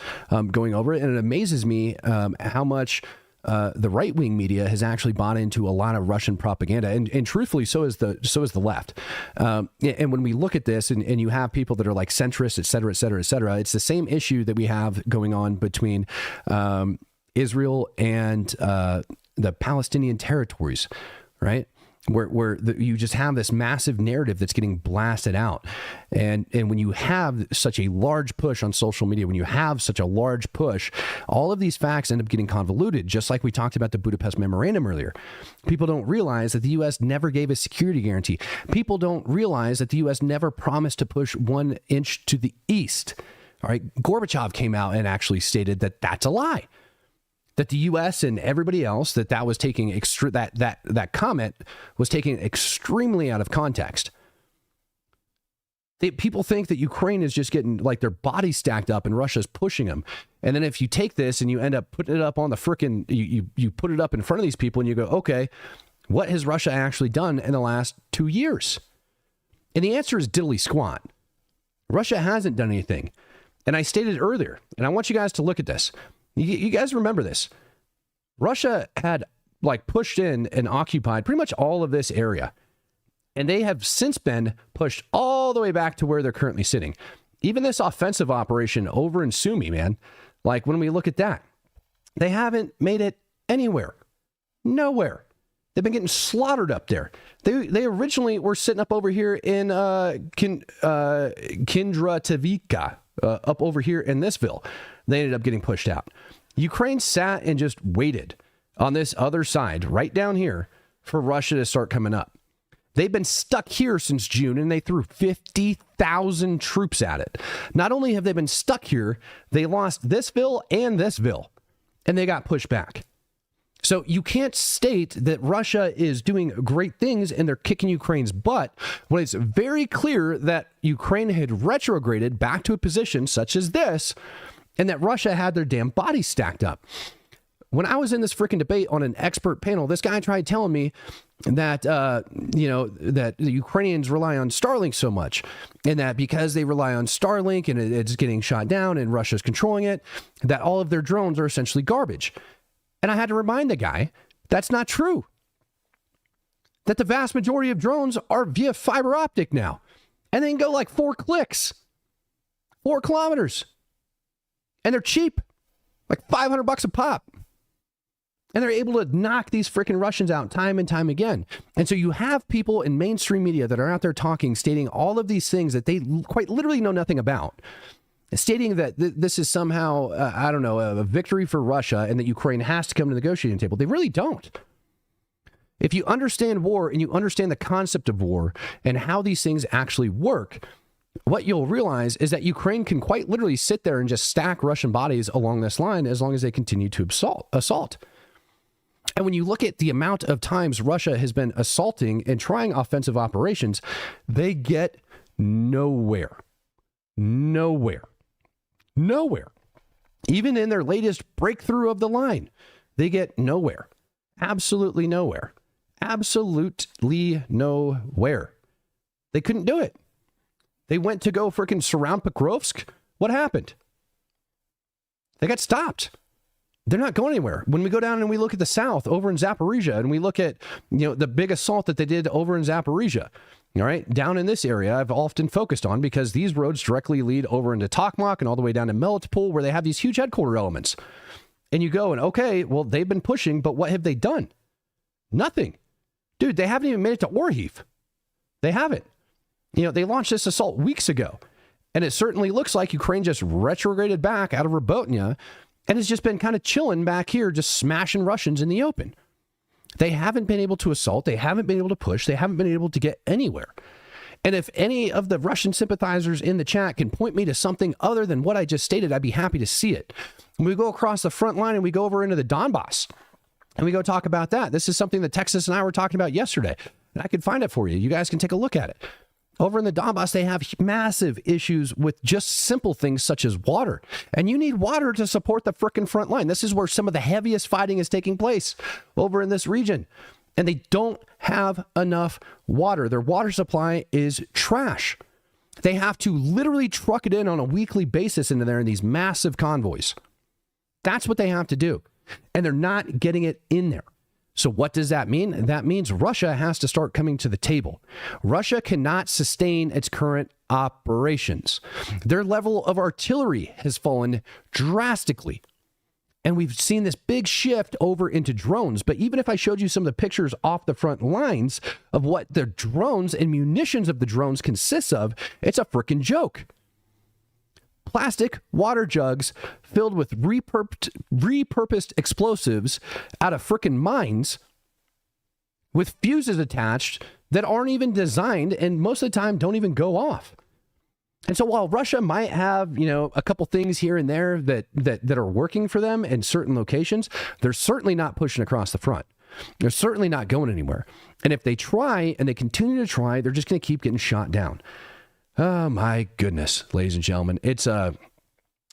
going over it, and it amazes me how much the right-wing media has actually bought into a lot of Russian propaganda, and truthfully, so is the left. And when we look at this, and you have people that are like centrists, et cetera, et cetera, et cetera, it's the same issue that we have going on between Israel and the Palestinian territories, right? Where you just have this massive narrative that's getting blasted out. And when you have such a large push on social media, when you have such a large push, all of these facts end up getting convoluted, just like we talked about the Budapest Memorandum earlier. People don't realize that the U.S. never gave a security guarantee. People don't realize that the U.S. never promised to push 1 inch to the east. All right, Gorbachev came out and actually stated that that's a lie. That the U.S. and everybody else that was taking that comment was taken extremely out of context. People think that Ukraine is just getting like their body stacked up and Russia's pushing them. And then if you take this and you end up putting it up on the frickin', you put it up in front of these people and you go, okay, what has Russia actually done in the last 2 years? And the answer is diddly squat. Russia hasn't done anything. And I stated earlier, and I want you guys to look at this. You guys remember this. Russia had like pushed in and occupied pretty much all of this area. And they have since been pushed all the way back to where they're currently sitting. Even this offensive operation over in Sumy, man, like when we look at that, they haven't made it anywhere. Nowhere. They've been getting slaughtered up there. They originally were sitting up over here in Kindratavika, up over here in thisville. They ended up getting pushed out. Ukraine sat and just waited on this other side, right down here, for Russia to start coming up. They've been stuck here since June, and they threw 50,000 troops at it. Not only have they been stuck here, they lost thisville and thisville, and they got pushed back. So you can't state that Russia is doing great things and they're kicking Ukraine's butt when it's very clear that Ukraine had retrograded back to a position such as this, and that Russia had their damn bodies stacked up. When I was in this freaking debate on an expert panel, this guy tried telling me that, that the Ukrainians rely on Starlink so much, and that because they rely on Starlink and it's getting shot down and Russia's controlling it, that all of their drones are essentially garbage. And I had to remind the guy that's not true. That the vast majority of drones are via fiber optic now, and they can go like 4 clicks, 4 kilometers, and they're cheap, like $500 a pop. And they're able to knock these freaking Russians out time and time again. And so you have people in mainstream media that are out there talking, stating all of these things that they quite literally know nothing about, stating that this is somehow, a victory for Russia and that Ukraine has to come to the negotiating table. They really don't. If you understand war and you understand the concept of war and how these things actually work, what you'll realize is that Ukraine can quite literally sit there and just stack Russian bodies along this line as long as they continue to assault. And when you look at the amount of times Russia has been assaulting and trying offensive operations, they get nowhere. Nowhere. Even in their latest breakthrough of the line, they get nowhere. Absolutely nowhere. Absolutely nowhere. They couldn't do it. They went to go freaking surround Pokrovsk. What happened? They got stopped. They're not going anywhere. When we go down and we look at the south over in Zaporizhia, and we look at, the big assault that they did over in Zaporizhia, all right, down in this area, I've often focused on because these roads directly lead over into Tokmak and all the way down to Melitopol, where they have these huge headquarter elements. And you go and, okay, well, they've been pushing, but what have they done? Nothing. Dude, they haven't even made it to Orhiv. They haven't. They launched this assault weeks ago, and it certainly looks like Ukraine just retrograded back out of Robotnia and has just been kind of chilling back here, just smashing Russians in the open. They haven't been able to assault. They haven't been able to push. They haven't been able to get anywhere. And if any of the Russian sympathizers in the chat can point me to something other than what I just stated, I'd be happy to see it. When we go across the front line and we go over into the Donbas and we go talk about that, this is something that Texas and I were talking about yesterday. And I could find it for you. You guys can take a look at it. Over in the Donbas, they have massive issues with just simple things such as water. And you need water to support the frickin' front line. This is where some of the heaviest fighting is taking place over in this region. And they don't have enough water. Their water supply is trash. They have to literally truck it in on a weekly basis into there in these massive convoys. That's what they have to do. And they're not getting it in there. So what does that mean? That means Russia has to start coming to the table. Russia cannot sustain its current operations. Their level of artillery has fallen drastically. And we've seen this big shift over into drones. But even if I showed you some of the pictures off the front lines of what the drones and munitions of the drones consists of, it's a freaking joke. Plastic water jugs filled with repurposed explosives out of frickin' mines with fuses attached that aren't even designed and most of the time don't even go off. And so while Russia might have, a couple things here and there that are working for them in certain locations, they're certainly not pushing across the front. They're certainly not going anywhere. And if they try and they continue to try, they're just going to keep getting shot down. Oh my goodness, ladies and gentlemen, it's a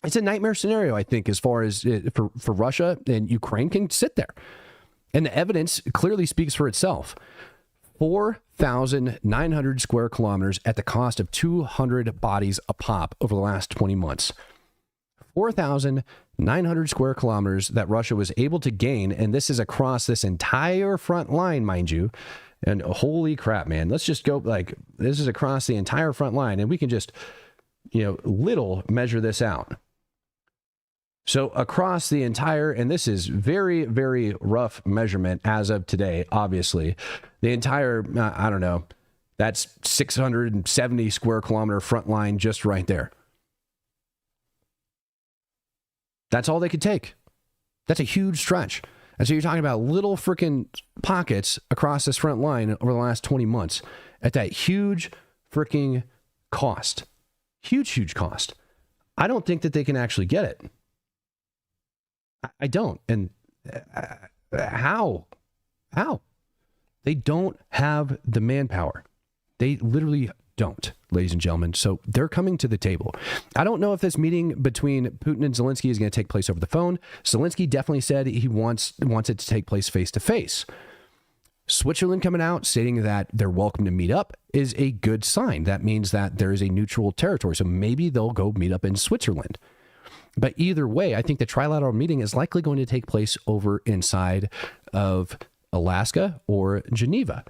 nightmare scenario, I think, as far as for Russia, and Ukraine can sit there. And the evidence clearly speaks for itself. 4,900 square kilometers at the cost of 200 bodies a pop over the last 20 months. 4,900 square kilometers that Russia was able to gain, and this is across this entire front line, mind you. And holy crap, man, let's just go this is across the entire front line, and we can just, little measure this out. So across the entire, and this is very, very rough measurement as of today, obviously, the entire, that's 670 square kilometer front line just right there. That's all they could take. That's a huge stretch. And so you're talking about little freaking pockets across this front line over the last 20 months at that huge freaking cost. Huge cost. I don't think that they can actually get it. I don't. And how? They don't have the manpower. They literally don't, ladies and gentlemen. So they're coming to the table. I don't know if this meeting between Putin and Zelenskyy is going to take place over the phone. Zelenskyy definitely said he wants it to take place face to face. Switzerland coming out stating that they're welcome to meet up is a good sign. That means that there is a neutral territory. So maybe they'll go meet up in Switzerland. But either way, I think the trilateral meeting is likely going to take place over inside of Alaska or Geneva.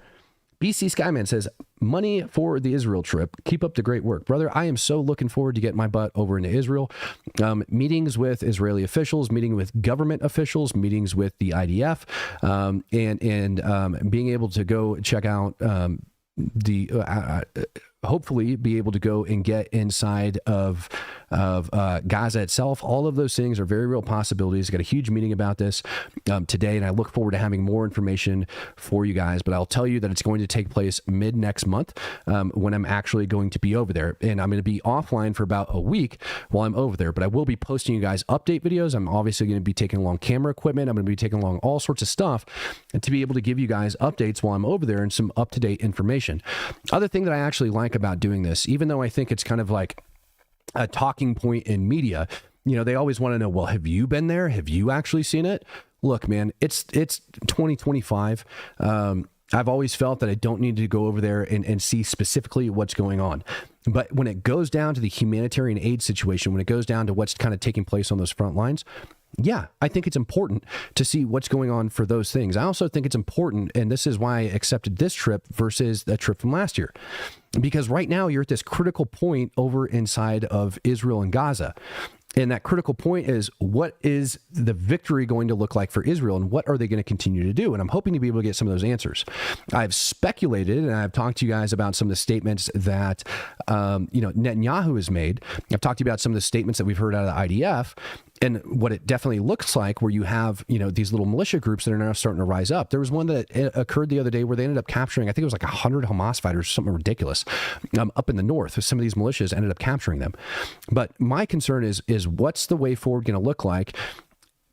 BC Skyman says, money for the Israel trip. Keep up the great work. Brother, I am so looking forward to getting my butt over into Israel. Meetings with Israeli officials, meeting with government officials, meetings with the IDF, and being able to go check out hopefully be able to go and get inside of Gaza itself. All of those things are very real possibilities. I got a huge meeting about this today, and I look forward to having more information for you guys. But I'll tell you that it's going to take place mid next month when I'm actually going to be over there. And I'm going to be offline for about a week while I'm over there. But I will be posting you guys update videos. I'm obviously going to be taking along camera equipment. I'm going to be taking along all sorts of stuff and to be able to give you guys updates while I'm over there and some up-to-date information. Other thing that I actually like about doing this, even though I think it's kind of like a talking point in media, you know, they always want to know, well, have you been there? Have you actually seen it? Look, man, it's 2025. I've always felt that I don't need to go over there and see specifically what's going on. But when it goes down to the humanitarian aid situation, when it goes down to what's kind of taking place on those front lines, yeah, I think it's important to see what's going on for those things. I also think it's important, and this is why I accepted this trip versus the trip from last year, because right now you're at this critical point over inside of Israel and Gaza. And that critical point is, what is the victory going to look like for Israel, and what are they going to continue to do? And I'm hoping to be able to get some of those answers. I've speculated, and I've talked to you guys about some of the statements that Netanyahu has made. I've talked to you about some of the statements that we've heard out of the IDF, and what it definitely looks like, where you have, these little militia groups that are now starting to rise up. There was one that occurred the other day where they ended up capturing, I think it was like 100 Hamas fighters, something ridiculous, up in the north. Some of these militias ended up capturing them. But my concern is what's the way forward going to look like?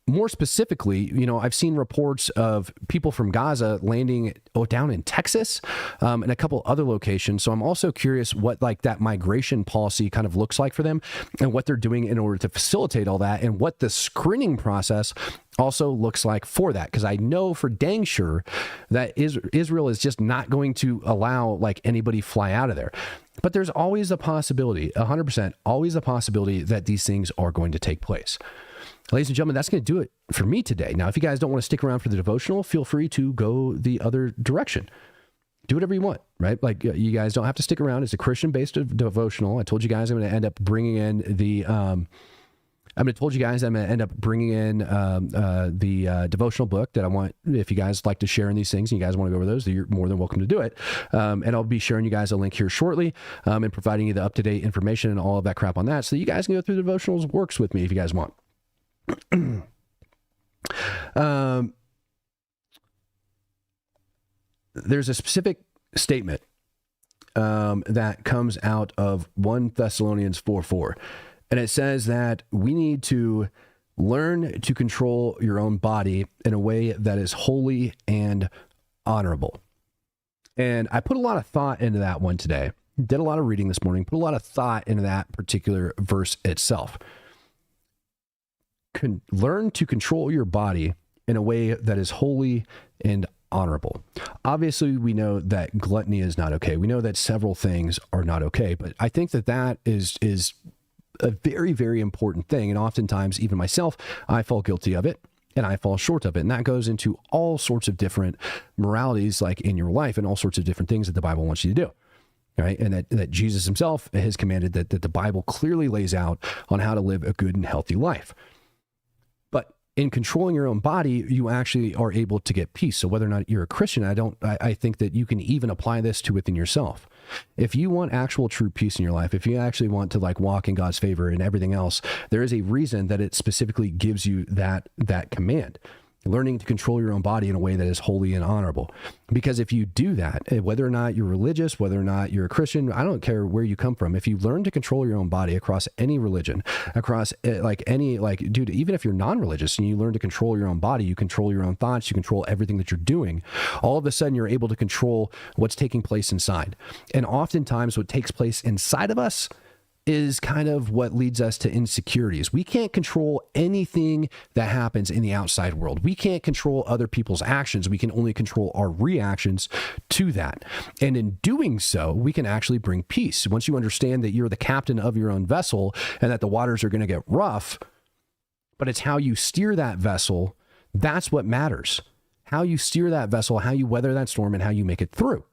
More specifically, I've seen reports of people from Gaza landing down in Texas and a couple other locations. So I'm also curious what that migration policy kind of looks like for them, and what they're doing in order to facilitate all that, and what the screening process also looks like for that. Because I know for dang sure that Israel is just not going to allow anybody fly out of there. But there's always a possibility, 100%, always a possibility that these things are going to take place. Ladies and gentlemen, that's going to do it for me today. Now, if you guys don't want to stick around for the devotional, feel free to go the other direction. Do whatever you want, right? You guys don't have to stick around. It's a Christian-based devotional. I told you guys I'm going to end up bringing in the devotional book that I want. If you guys like to share in these things and you guys want to go over those, you're more than welcome to do it. And I'll be sharing you guys a link here shortly, and providing you the up-to-date information and all of that crap on that, so you guys can go through the devotionals works with me if you guys want. There's a specific statement that comes out of 1 Thessalonians 4:4, and it says that we need to learn to control your own body in a way that is holy and honorable. And I put a lot of thought into that one today. Did a lot of reading this morning, put a lot of thought into that particular verse itself. Learn to control your body in a way that is holy and honorable. Obviously, we know that gluttony is not okay. We know that several things are not okay, but I think that is a very, very important thing. And oftentimes, even myself, I fall guilty of it, and I fall short of it. And that goes into all sorts of different moralities, in your life, and all sorts of different things that the Bible wants you to do. Right? And that Jesus himself has commanded, that the Bible clearly lays out on how to live a good and healthy life. But in controlling your own body, you actually are able to get peace. So whether or not you're a Christian, I think that you can even apply this to within yourself. If you want actual true peace in your life, if you actually want to walk in God's favor and everything else, there is a reason that it specifically gives you that command. learning to control your own body in a way that is holy and honorable. Because if you do that, whether or not you're religious, whether or not you're a Christian, I don't care where you come from. If you learn to control your own body across any religion, across dude, even if you're non-religious and you learn to control your own body, you control your own thoughts, you control everything that you're doing, all of a sudden you're able to control what's taking place inside. And oftentimes what takes place inside of us is kind of what leads us to insecurities. We can't control anything that happens in the outside world. We can't control other people's actions. We can only control our reactions to that. And in doing so, we can actually bring peace. Once you understand that you're the captain of your own vessel and that the waters are going to get rough, but it's how you steer that vessel, that's what matters. How you steer that vessel, how you weather that storm, and how you make it through.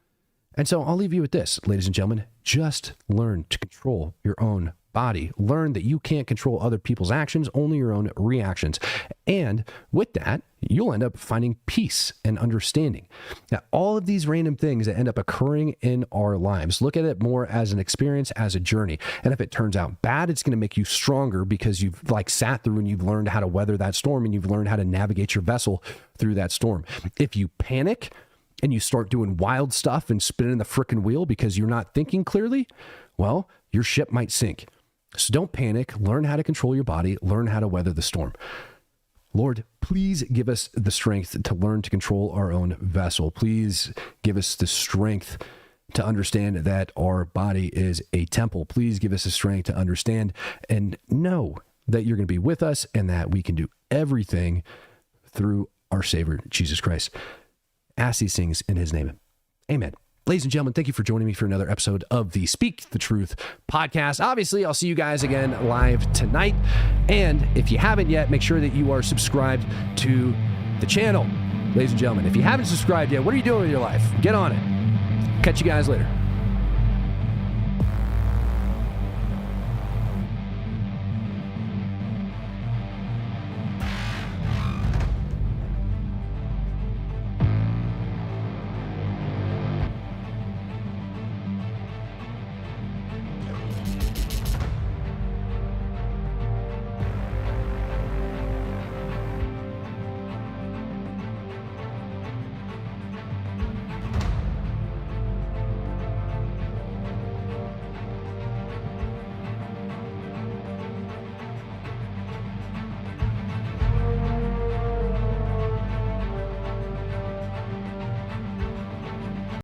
And so I'll leave you with this, ladies and gentlemen. Just learn to control your own body. Learn that you can't control other people's actions, only your own reactions. And with that, you'll end up finding peace and understanding. Now, all of these random things that end up occurring in our lives, look at it more as an experience, as a journey. And if it turns out bad, it's going to make you stronger because you've sat through and you've learned how to weather that storm and you've learned how to navigate your vessel through that storm. If you panic and you start doing wild stuff and spinning the frickin' wheel because you're not thinking clearly, well, your ship might sink. So don't panic. Learn how to control your body. Learn how to weather the storm. Lord, please give us the strength to learn to control our own vessel. Please give us the strength to understand that our body is a temple. Please give us the strength to understand and know that you're going to be with us and that we can do everything through our Savior, Jesus Christ. Ask these things in his name. Amen. Ladies and gentlemen, thank you for joining me for another episode of the Speak the Truth podcast. Obviously, I'll see you guys again live tonight. And if you haven't yet, make sure that you are subscribed to the channel. Ladies and gentlemen, if you haven't subscribed yet, what are you doing with your life? Get on it. Catch you guys later.